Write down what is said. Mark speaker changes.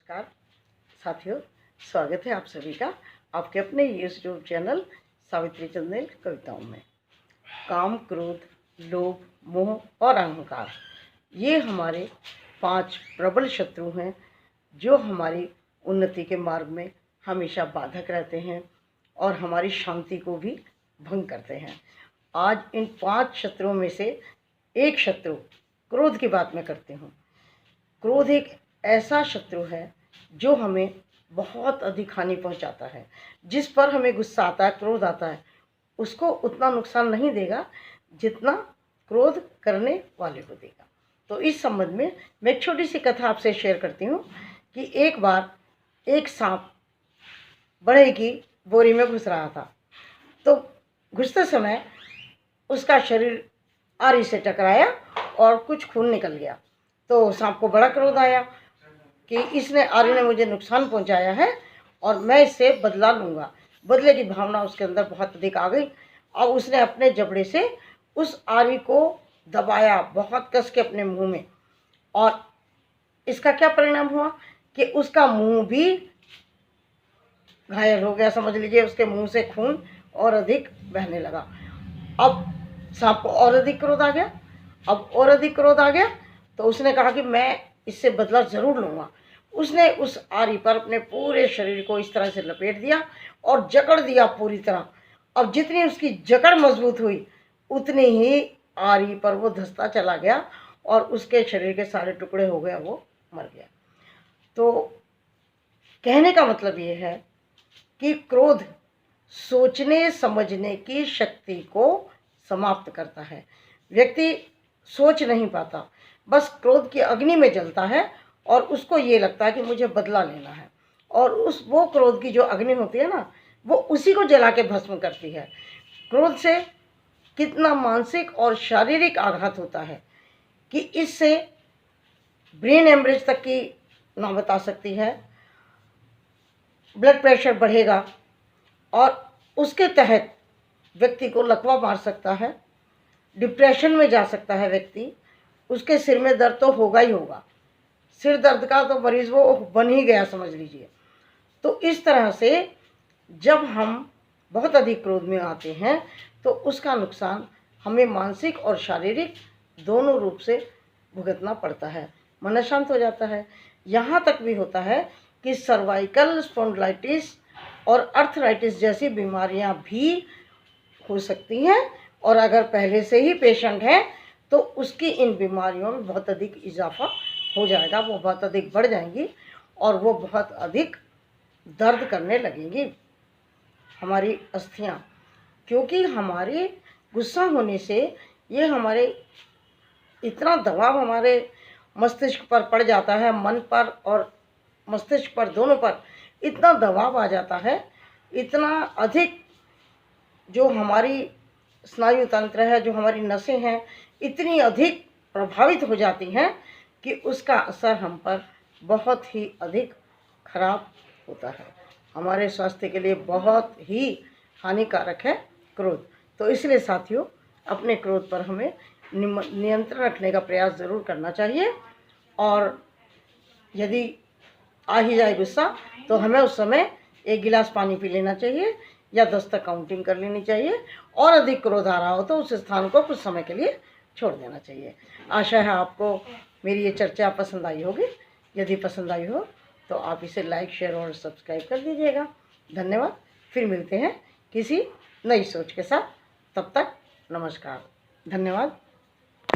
Speaker 1: नमस्कार साथियों, स्वागत है आप सभी का आपके अपने यूट्यूब चैनल सावित्री चंदेल कविताओं में। काम, क्रोध, लोभ, मोह और अहंकार, ये हमारे 5 प्रबल शत्रु हैं जो हमारी उन्नति के मार्ग में हमेशा बाधक रहते हैं और हमारी शांति को भी भंग करते हैं। आज इन 5 शत्रुओं में से एक शत्रु क्रोध की बात मैं करती हूँ। क्रोध एक ऐसा शत्रु है जो हमें बहुत अधिक हानि पहुंचाता है। जिस पर हमें गुस्सा आता है, क्रोध आता है, उसको उतना नुकसान नहीं देगा जितना क्रोध करने वाले को देगा। तो इस संबंध में मैं एक छोटी सी कथा आपसे शेयर करती हूँ कि एक बार एक सांप बढ़ई की बोरी में घुस रहा था। तो घुसते समय उसका शरीर आरी से टकराया और कुछ खून निकल गया। तो सांप को बड़ा क्रोध आया कि इसने आरी ने मुझे नुकसान पहुंचाया है और मैं इससे बदला लूँगा। बदले की भावना उसके अंदर बहुत अधिक आ गई। अब उसने अपने जबड़े से उस आरी को दबाया बहुत कस के अपने मुंह में, और इसका क्या परिणाम हुआ कि उसका मुंह भी घायल हो गया। समझ लीजिए, उसके मुंह से खून और अधिक बहने लगा। अब सांप को और अधिक क्रोध आ गया। तो उसने कहा कि मैं इससे बदला ज़रूर लूँगा। उसने उस आरी पर अपने पूरे शरीर को इस तरह से लपेट दिया और जकड़ दिया पूरी तरह। अब जितनी उसकी जकड़ मजबूत हुई उतनी ही आरी पर वो धंसता चला गया और उसके शरीर के सारे टुकड़े हो गए, वो मर गया। तो कहने का मतलब ये है कि क्रोध सोचने समझने की शक्ति को समाप्त करता है। व्यक्ति सोच नहीं पाता, बस क्रोध की अग्नि में जलता है और उसको ये लगता है कि मुझे बदला लेना है, और वो क्रोध की जो अग्नि होती है ना, वो उसी को जला के भस्म करती है। क्रोध से कितना मानसिक और शारीरिक आघात होता है कि इससे ब्रेन हेमरेज तक की नौबत आ सकती है, ब्लड प्रेशर बढ़ेगा और उसके तहत व्यक्ति को लकवा मार सकता है, डिप्रेशन में जा सकता है व्यक्ति। उसके सिर में दर्द तो होगा ही होगा, सिर दर्द का तो मरीज़ वो बन ही गया, समझ लीजिए। तो इस तरह से जब हम बहुत अधिक क्रोध में आते हैं तो उसका नुकसान हमें मानसिक और शारीरिक दोनों रूप से भुगतना पड़ता है। मन अशांत हो जाता है। यहाँ तक भी होता है कि सर्वाइकल स्पॉन्डिलाइटिस और अर्थराइटिस जैसी बीमारियाँ भी हो सकती हैं, और अगर पहले से ही पेशेंट है तो उसकी इन बीमारियों में बहुत अधिक इजाफा हो जाएगा। वो बहुत अधिक बढ़ जाएंगी और वो बहुत अधिक दर्द करने लगेंगी हमारी अस्थियां, क्योंकि हमारे गुस्सा होने से ये हमारे इतना दबाव हमारे मस्तिष्क पर पड़ जाता है, मन पर और मस्तिष्क पर, दोनों पर इतना दबाव आ जाता है, इतना अधिक जो हमारी स्नायु तंत्र है, जो हमारी नसें हैं, इतनी अधिक प्रभावित हो जाती हैं कि उसका असर हम पर बहुत ही अधिक खराब होता है। हमारे स्वास्थ्य के लिए बहुत ही हानिकारक है क्रोध। तो इसलिए साथियों, अपने क्रोध पर हमें नियंत्रण रखने का प्रयास ज़रूर करना चाहिए, और यदि आ ही जाए गुस्सा तो हमें उस समय 1 गिलास पानी पी लेना चाहिए या 10 तक काउंटिंग कर लेनी चाहिए, और अधिक क्रोध आ रहा हो तो उस स्थान को कुछ समय के लिए छोड़ देना चाहिए। आशा है आपको मेरी ये चर्चा पसंद आई होगी। यदि पसंद आई हो तो आप इसे लाइक, शेयर और सब्सक्राइब कर दीजिएगा। धन्यवाद। फिर मिलते हैं किसी नई सोच के साथ। तब तक नमस्कार। धन्यवाद।